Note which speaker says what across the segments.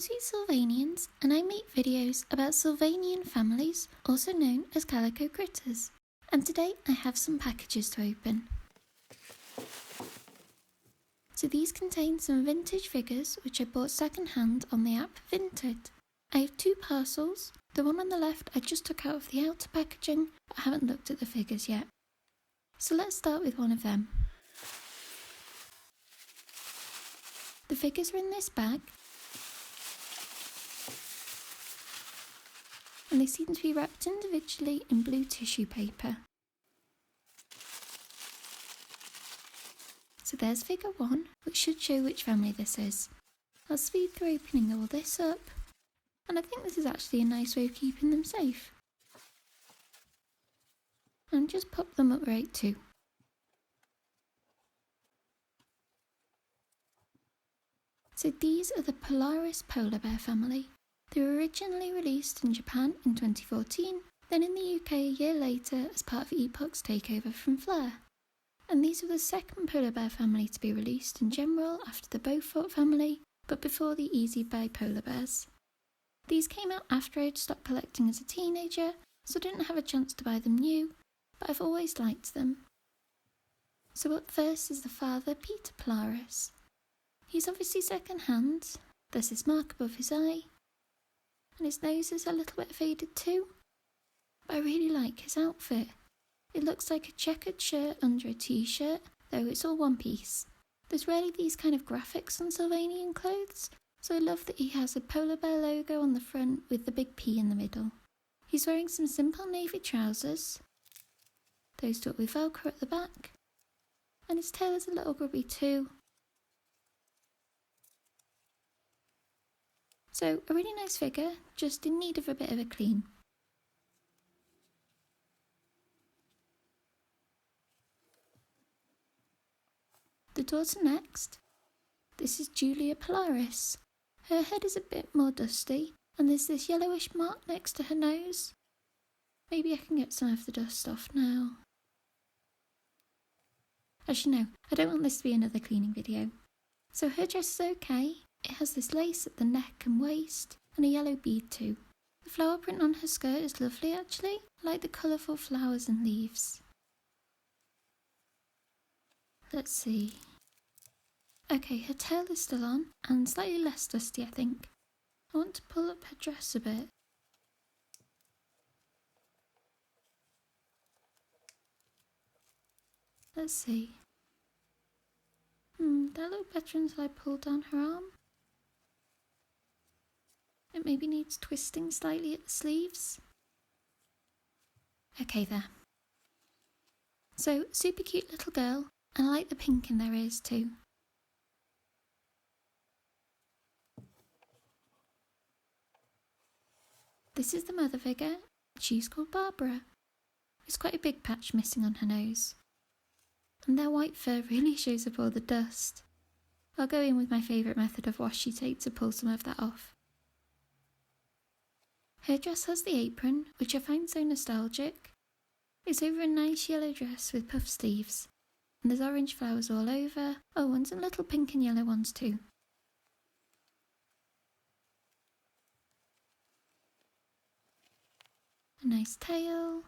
Speaker 1: Sweet Sylvanians, and I make videos about Sylvanian families, also known as calico critters. And today I have some packages to open. So these contain some vintage figures which I bought second hand on the app Vinted. I have two parcels. The one on the left I just took out of the outer packaging, but I haven't looked at the figures yet. So let's start with one of them. The figures are in this bag, and they seem to be wrapped individually in blue tissue paper. So there's figure 1, which should show which family this is. I'll speed through opening all this up, and I think this is actually a nice way of keeping them safe. And just pop them upright too. So these are the Polaris polar bear family. They were originally released in Japan in 2014, then in the UK a year later as part of Epoch's takeover from Flare. And these were the second polar bear family to be released in general after the Beaufort family, but before the Easy Buy polar bears. These came out after I'd stopped collecting as a teenager, so I didn't have a chance to buy them new, but I've always liked them. So up first is the father, Peter Polaris. He's obviously second hand, there's this mark above his eye, and his nose is a little bit faded too, but I really like his outfit. It looks like a checkered shirt under a t-shirt, though it's all one piece. There's rarely these kind of graphics on Sylvanian clothes, so I love that he has a polar bear logo on the front with the big P in the middle. He's wearing some simple navy trousers, those stuck with velcro at the back, and his tail is a little grubby too. So a really nice figure, just in need of a bit of a clean. The daughter next. This is Julia Polaris. Her head is a bit more dusty, and there's this yellowish mark next to her nose. Maybe I can get some of the dust off now. Actually no, I don't want this to be another cleaning video. So her dress is okay. It has this lace at the neck and waist, and a yellow bead too. The flower print on her skirt is lovely actually. I like the colourful flowers and leaves. Let's see. Okay, her tail is still on, and slightly less dusty I think. I want to pull up her dress a bit. Let's see. That looked better until I pulled down her arm. It maybe needs twisting slightly at the sleeves. Okay there. So, super cute little girl, and I like the pink in their ears too. This is the mother figure. She's called Barbara. There's quite a big patch missing on her nose. And their white fur really shows up all the dust. I'll go in with my favourite method of washi tape to pull some of that off. Her dress has the apron, which I find so nostalgic. It's over a nice yellow dress with puff sleeves, and there's orange flowers all over. Oh, and some little pink and yellow ones too. A nice tail.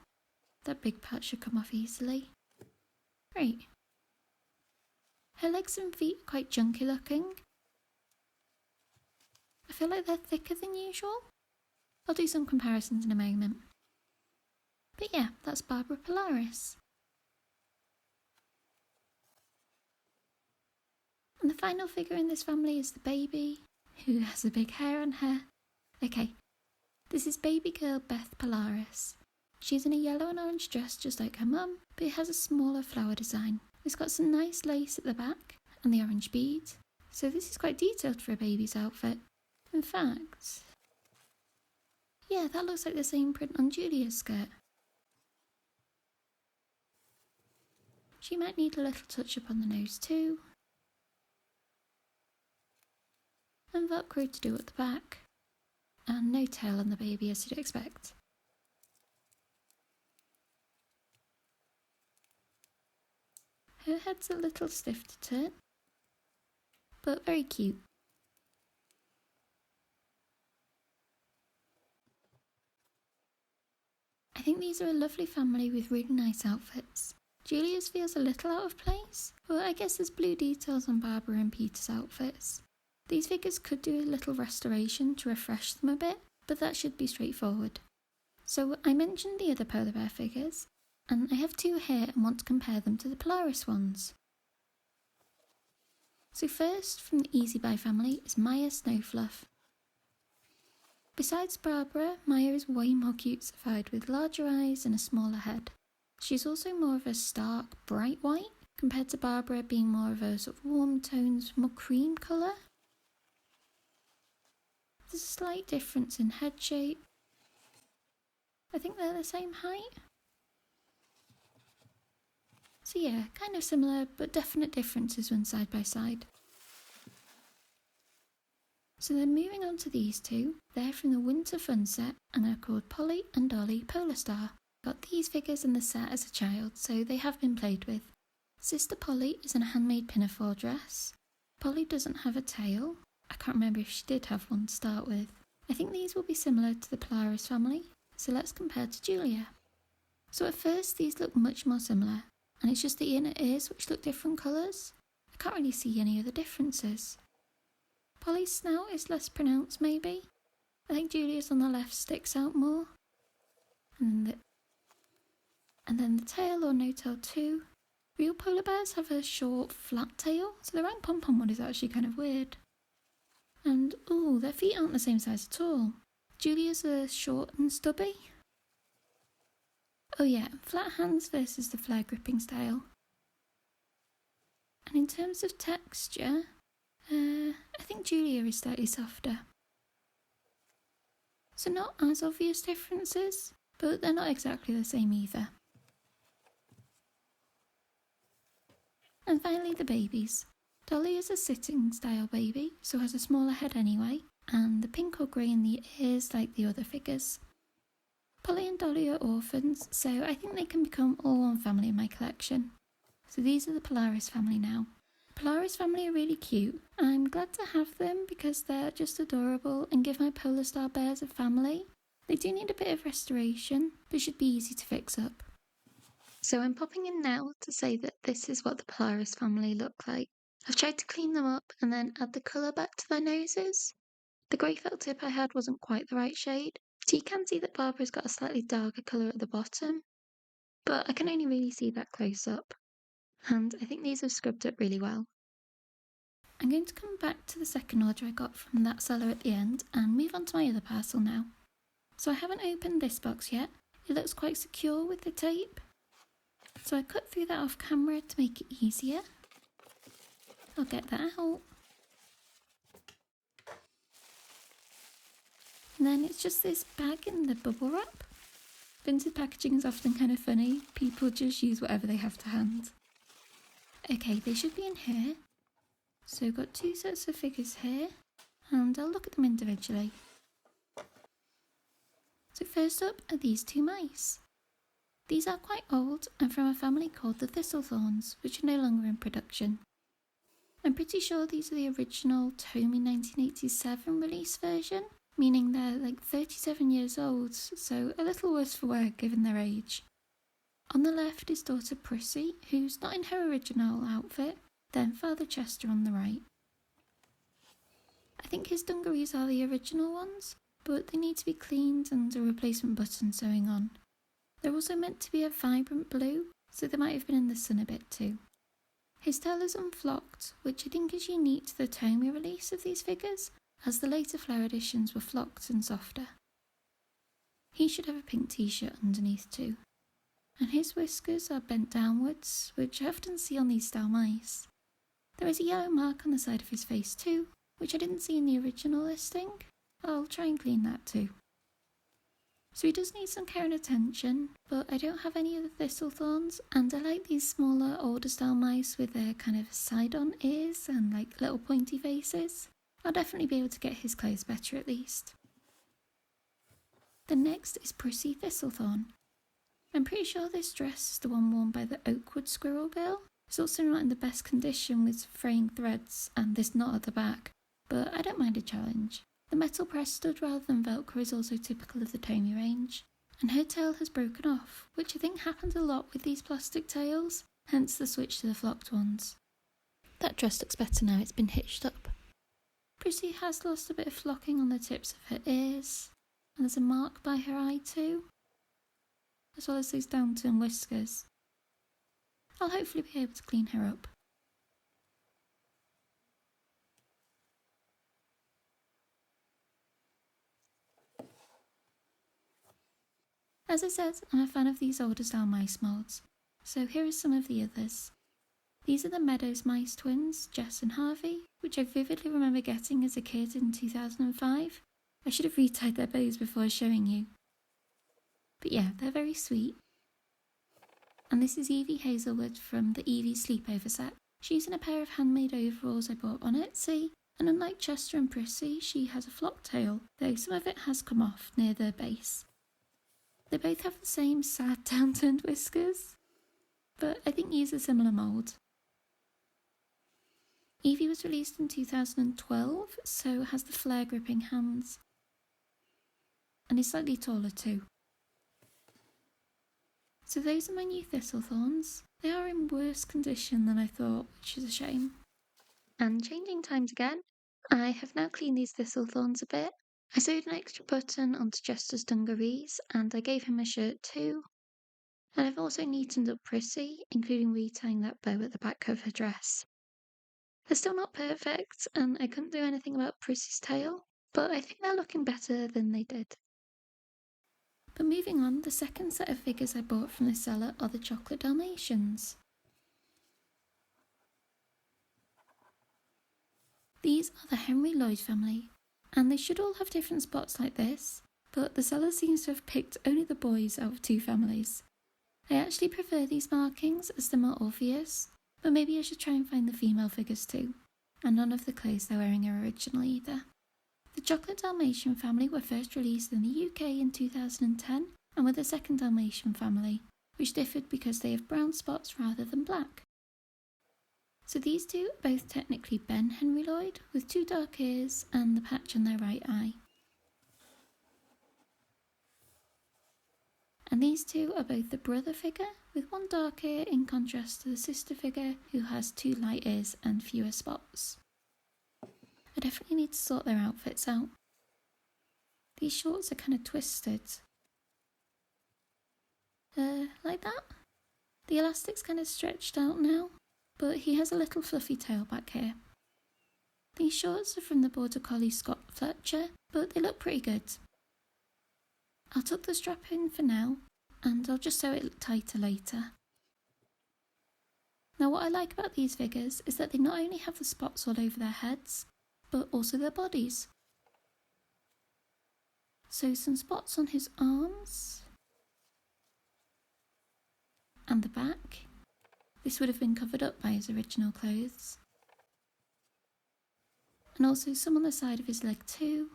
Speaker 1: That big part should come off easily. Great. Her legs and feet are quite junky looking. I feel like they're thicker than usual. I'll do some comparisons in a moment. But yeah, that's Barbara Polaris. And the final figure in this family is the baby, who has a big hair on her. Okay, this is baby girl Beth Polaris. She's in a yellow and orange dress just like her mum, but it has a smaller flower design. It's got some nice lace at the back and the orange bead, so this is quite detailed for a baby's outfit. In fact, yeah, that looks like the same print on Julia's skirt. She might need a little touch up on the nose too. And velcro to do at the back. And no tail on the baby as you'd expect. Her head's a little stiff to turn, but very cute. think these are a lovely family with really nice outfits. Julia's feels a little out of place, but I guess there's blue details on Barbara and Peter's outfits. These figures could do a little restoration to refresh them a bit, but that should be straightforward. So I mentioned the other polar bear figures, and I have two here and want to compare them to the Polaris ones. So first, from the Easy Buy family, is Maya Snowfluff. Besides Barbara, Maya is way more cutesified with larger eyes and a smaller head. She's also more of a stark, bright white, compared to Barbara being more of a sort of warm tones, more cream colour. There's a slight difference in head shape. I think they're the same height. So yeah, kind of similar, but definite differences when side by side. So then moving on to these two, they're from the Winter Fun set and are called Polly and Dolly Polar Star. Got these figures in the set as a child, so they have been played with. Sister Polly is in a handmade pinafore dress. Polly doesn't have a tail. I can't remember if she did have one to start with. I think these will be similar to the Polaris family, so let's compare to Julia. So at first these look much more similar, and it's just the inner ears which look different colours. I can't really see any other differences. Polly's snout is less pronounced maybe. I think Julia's on the left sticks out more. And then the tail or no tail too. Real polar bears have a short flat tail, so the round pom-pom one is actually kind of weird. And ooh, their feet aren't the same size at all. Julia's are short and stubby. Oh yeah, flat hands versus the flare gripping style. And in terms of texture, I think Julia is slightly softer. So not as obvious differences, but they're not exactly the same either. And finally the babies. Dolly is a sitting style baby, so has a smaller head anyway, and the pink or grey in the ears like the other figures. Polly and Dolly are orphans, so I think they can become all one family in my collection. So these are the Polaris family now. Polaris family are really cute. I'm glad to have them because they're just adorable and give my Polar Star bears a family. They do need a bit of restoration, but should be easy to fix up. So I'm popping in now to say that this is what the Polaris family look like. I've tried to clean them up and then add the colour back to their noses. The grey felt tip I had wasn't quite the right shade, so you can see that Barbara's got a slightly darker colour at the bottom, but I can only really see that close up. And I think these have scrubbed up really well. I'm going to come back to the second order I got from that seller at the end and move on to my other parcel now. So I haven't opened this box yet. It looks quite secure with the tape. So I cut through that off camera to make it easier. I'll get that out. And then it's just this bag in the bubble wrap. Vintage packaging is often kind of funny. People just use whatever they have to hand. Okay, they should be in here. So I've got two sets of figures here, and I'll look at them individually. So first up are these two mice. These are quite old and from a family called the Thistlethorns, which are no longer in production. I'm pretty sure these are the original Tomy 1987 release version, meaning they're like 37 years old, so a little worse for wear given their age. On the left is daughter Prissy, who's not in her original outfit, then Father Chester on the right. I think his dungarees are the original ones, but they need to be cleaned and a replacement button sewing on. They're also meant to be a vibrant blue, so they might have been in the sun a bit too. His tail is unflocked, which I think is unique to the Tomy release of these figures, as the later Flare editions were flocked and softer. He should have a pink t-shirt underneath too. And his whiskers are bent downwards, which I often see on these style mice. There is a yellow mark on the side of his face too, which I didn't see in the original listing. I'll try and clean that too. So he does need some care and attention, but I don't have any of the Thistlethorns, and I like these smaller, older style mice with their kind of side-on ears and like little pointy faces. I'll definitely be able to get his clothes better at least. The next is Prissy Thistlethorn. I'm pretty sure this dress is the one worn by the Oakwood Squirrel Girl. It's also not in the best condition with fraying threads and this knot at the back, but I don't mind a challenge. The metal press stud rather than Velcro is also typical of the Tomy range, and her tail has broken off, which I think happens a lot with these plastic tails, hence the switch to the flocked ones. That dress looks better now it's been hitched up. Prissy has lost a bit of flocking on the tips of her ears, and there's a mark by her eye too, as well as those downturn whiskers. I'll hopefully be able to clean her up. As I said, I'm a fan of these older style mice moulds, so here are some of the others. These are the Meadows Mice twins, Jess and Harvey, which I vividly remember getting as a kid in 2005. I should have retied their bows before showing you. But yeah, they're very sweet. And this is Evie Hazelwood from the Evie Sleepover set. She's in a pair of handmade overalls I bought on Etsy, and unlike Chester and Prissy, she has a flock tail, though some of it has come off near the base. They both have the same sad downturned whiskers, but I think use a similar mould. Evie was released in 2012, so has the flare gripping hands, and is slightly taller too. So those are my new Thistlethorns. They are in worse condition than I thought, which is a shame. And changing times again, I have now cleaned these Thistlethorns a bit. I sewed an extra button onto Chester's dungarees, and I gave him a shirt too. And I've also neatened up Prissy, including retying that bow at the back of her dress. They're still not perfect, and I couldn't do anything about Prissy's tail, but I think they're looking better than they did. But moving on, the second set of figures I bought from the seller are the Chocolate Dalmatians. These are the Henry Lloyd family, and they should all have different spots like this, but the seller seems to have picked only the boys out of two families. I actually prefer these markings as they're more obvious, but maybe I should try and find the female figures too, and none of the clothes they're wearing are original either. The Chocolate Dalmatian family were first released in the UK in 2010 and were the second Dalmatian family, which differed because they have brown spots rather than black. So these two are both technically Ben Henry Lloyd, with two dark ears and the patch on their right eye. And these two are both the brother figure, with one dark ear in contrast to the sister figure who has two light ears and fewer spots. I definitely need to sort their outfits out. These shorts are kind of twisted. Like that? The elastic's kind of stretched out now, but he has a little fluffy tail back here. These shorts are from the Border Collie Scott Fletcher, but they look pretty good. I'll tuck the strap in for now, and I'll just sew it tighter later. Now what I like about these figures is that they not only have the spots all over their heads, but also their bodies. So some spots on his arms and the back. This would have been covered up by his original clothes. And also some on the side of his leg too.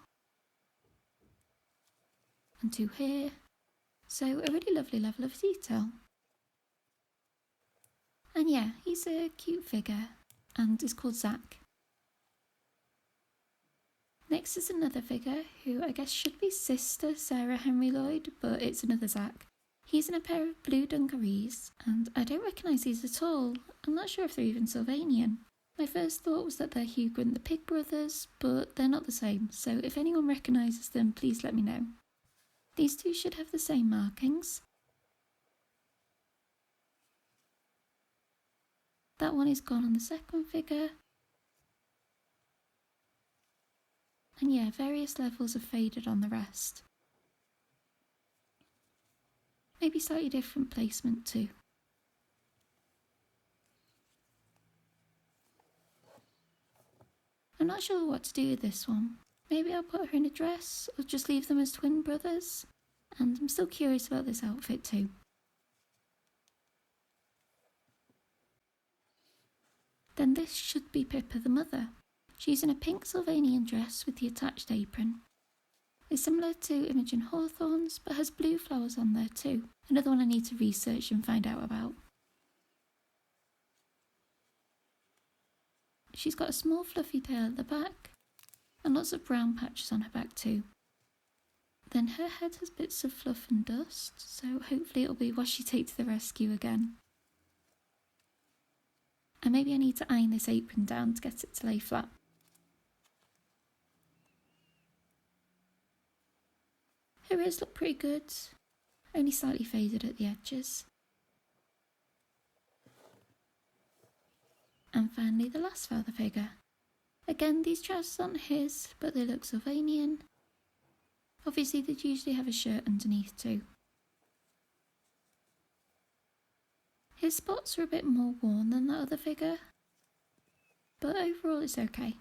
Speaker 1: And two here. So a really lovely level of detail. And yeah, he's a cute figure and is called Zach. Next is another figure who I guess should be sister Sarah Henry Lloyd, but it's another Zach. He's in a pair of blue dungarees, and I don't recognise these at all. I'm not sure if they're even Sylvanian. My first thought was that they're Hugo and the Pig brothers, but they're not the same, so if anyone recognises them, please let me know. These two should have the same markings. That one is gone on the second figure. And yeah, various levels have faded on the rest. Maybe slightly different placement too. I'm not sure what to do with this one. Maybe I'll put her in a dress or just leave them as twin brothers. And I'm still curious about this outfit too. Then this should be Pippa the mother. She's in a pink Sylvanian dress with the attached apron. It's similar to Imogen Hawthorne's, but has blue flowers on there too. Another one I need to research and find out about. She's got a small fluffy tail at the back, and lots of brown patches on her back too. Then her head has bits of fluff and dust, so hopefully it'll be washi tape to the rescue again. And maybe I need to iron this apron down to get it to lay flat. Her ears look pretty good, only slightly faded at the edges. And finally the last father figure. Again, these trousers aren't his, but they look Sylvanian. Obviously they'd usually have a shirt underneath too. His spots are a bit more worn than that other figure, but overall it's okay.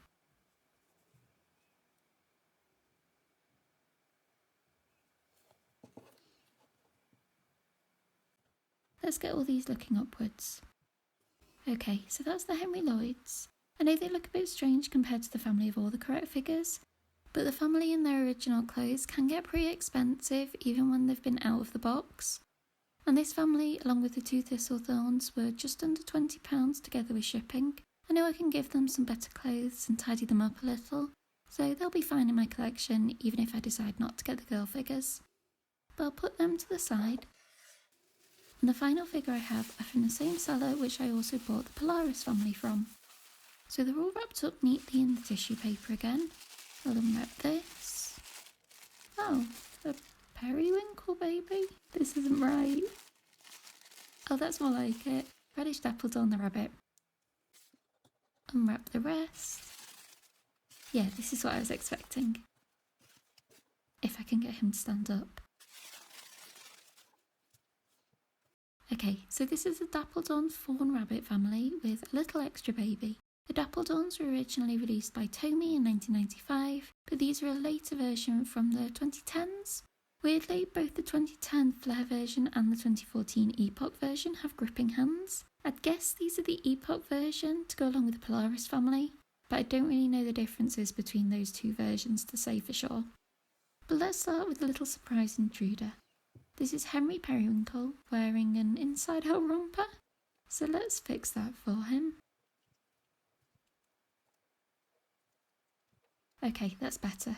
Speaker 1: Let's get all these looking upwards. Okay, so that's the Henry Lloyds. I know they look a bit strange compared to the family of all the correct figures, but the family in their original clothes can get pretty expensive even when they've been out of the box. And this family, along with the two Thistlethorns, were just under £20 together with shipping. I know I can give them some better clothes and tidy them up a little, so they'll be fine in my collection even if I decide not to get the girl figures. But I'll put them to the side. And the final figure I have are from the same seller which I also bought the Polaris family from. So they're all wrapped up neatly in the tissue paper again. I'll unwrap this. Oh, a periwinkle baby? This isn't right. Oh, that's more like it. Reddish Dappledorn the rabbit. Unwrap the rest. Yeah, this is what I was expecting. If I can get him to stand up. Okay, so this is the Dappledorn Fawn Rabbit family with a little extra baby. The Dappledorns were originally released by Tomy in 1995, but these are a later version from the 2010s. Weirdly, both the 2010 Flair version and the 2014 Epoch version have gripping hands. I'd guess these are the Epoch version to go along with the Polaris family, but I don't really know the differences between those two versions to say for sure. But let's start with a little surprise intruder. This is Henry Periwinkle wearing an inside-out romper, so let's fix that for him. Okay, that's better.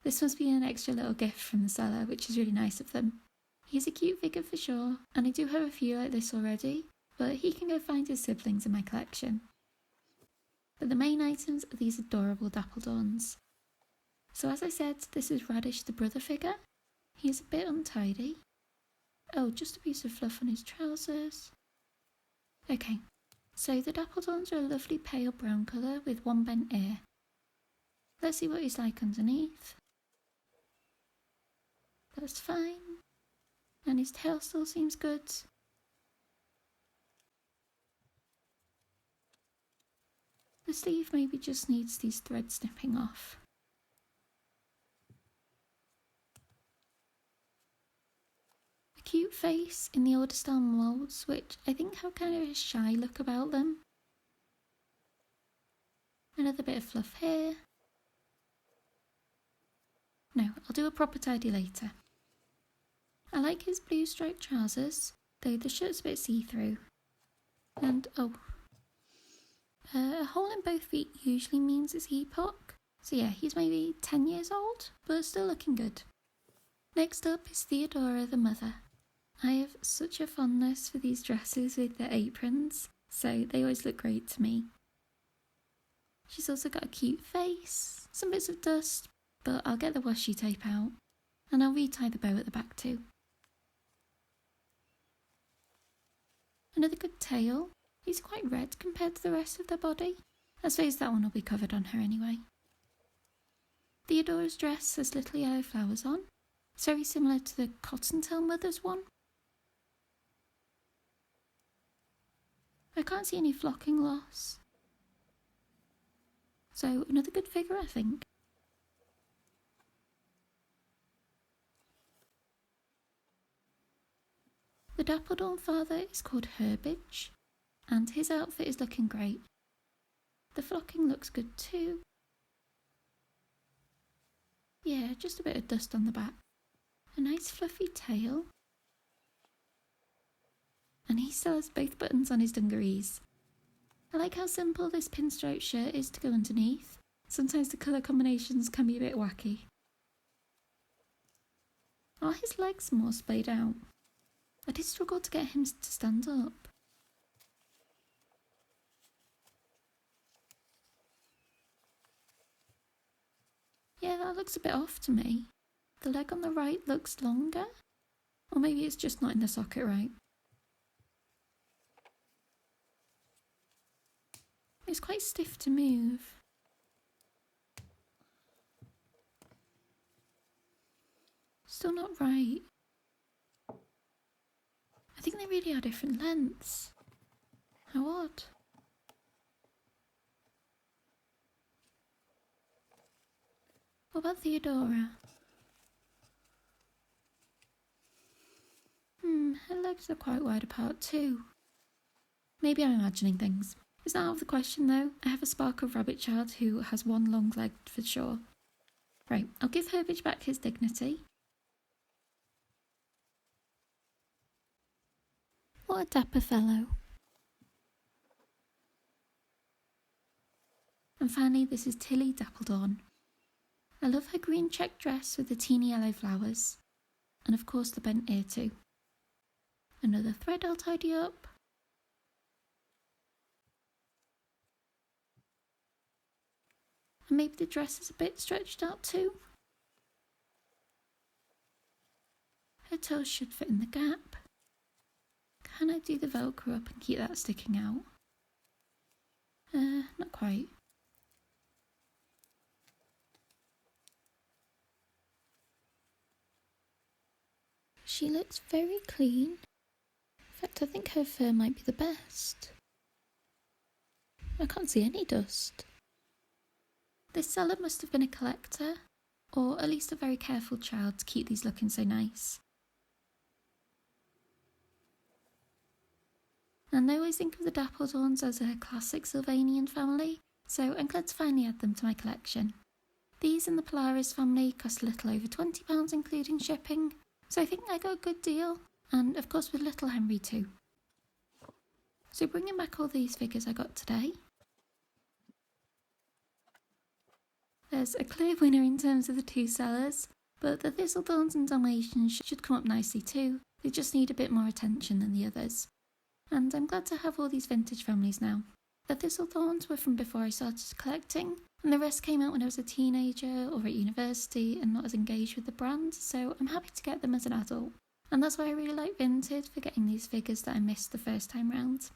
Speaker 1: This must be an extra little gift from the seller, which is really nice of them. He's a cute figure for sure, and I do have a few like this already, but he can go find his siblings in my collection. But the main items are these adorable Dappledorns. So as I said, this is Radish the brother figure. He is a bit untidy. Oh, just a piece of fluff on his trousers. Okay, so the Dappledorns are a lovely pale brown colour with one bent ear. Let's see what he's like underneath. That's fine. And his tail still seems good. The sleeve maybe just needs these threads snipping off. A cute face in the older style moulds, which I think have kind of a shy look about them. Another bit of fluff here. No, I'll do a proper tidy later. I like his blue striped trousers, though the shirt's a bit see-through. And, a hole in both feet usually means it's Epoch. So yeah, he's maybe 10 years old, but still looking good. Next up is Theodora the mother. I have such a fondness for these dresses with their aprons, so they always look great to me. She's also got a cute face, some bits of dust, but I'll get the washi tape out, and I'll retie the bow at the back too. Another good tail. He's quite red compared to the rest of their body. I suppose that one will be covered on her anyway. Theodora's dress has little yellow flowers on. It's very similar to the Cottontail Mother's one. I can't see any flocking loss. So another good figure, I think. The Dappledorn father is called Herbage, and his outfit is looking great. The flocking looks good too. Yeah, just a bit of dust on the back. A nice fluffy tail. And he still has both buttons on his dungarees. I like how simple this pinstripe shirt is to go underneath. Sometimes the colour combinations can be a bit wacky. Are his legs more splayed out? I did struggle to get him to stand up. Yeah, that looks a bit off to me. The leg on the right looks longer. Or maybe it's just not in the socket right. It's quite stiff to move. Still not right. I think they really are different lengths. How odd. What about Theodora? Her legs are quite wide apart too. Maybe I'm imagining things. It's not out of the question though. I have a Sparkle Rabbit child who has one long leg for sure. Right, I'll give Herbage back his dignity. What a dapper fellow. And finally, this is Tilly Dappledorn. I love her green check dress with the teeny yellow flowers. And of course the bent ear too. Another thread I'll tidy up. And maybe the dress is a bit stretched out too. Her toes should fit in the gap. Can I do the Velcro up and keep that sticking out? Not quite. She looks very clean. In fact, I think her fur might be the best. I can't see any dust. This seller must have been a collector, or at least a very careful child to keep these looking so nice. And I always think of the Dappledorns as a classic Sylvanian family, so I'm glad to finally add them to my collection. These in the Polaris family cost a little over £20 including shipping, so I think I got a good deal, and of course with little Henry too. So bringing back all these figures I got today, there's a clear winner in terms of the two sellers, but the Thistledorns and Dalmatians should come up nicely too. They just need a bit more attention than the others. And I'm glad to have all these vintage families now. The Thistledorns were from before I started collecting, and the rest came out when I was a teenager or at university and not as engaged with the brand, so I'm happy to get them as an adult. And that's why I really like Vinted for getting these figures that I missed the first time round.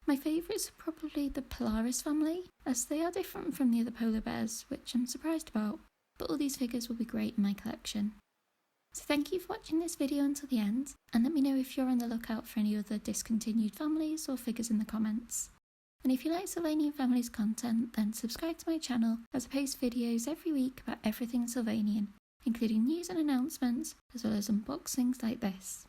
Speaker 1: My favourites are probably the Polaris family, as they are different from the other polar bears, which I'm surprised about, but all these figures will be great in my collection. So thank you for watching this video until the end, and let me know if you're on the lookout for any other discontinued families or figures in the comments. And if you like Sylvanian Families content, then subscribe to my channel as I post videos every week about everything Sylvanian, including news and announcements, as well as unboxings like this.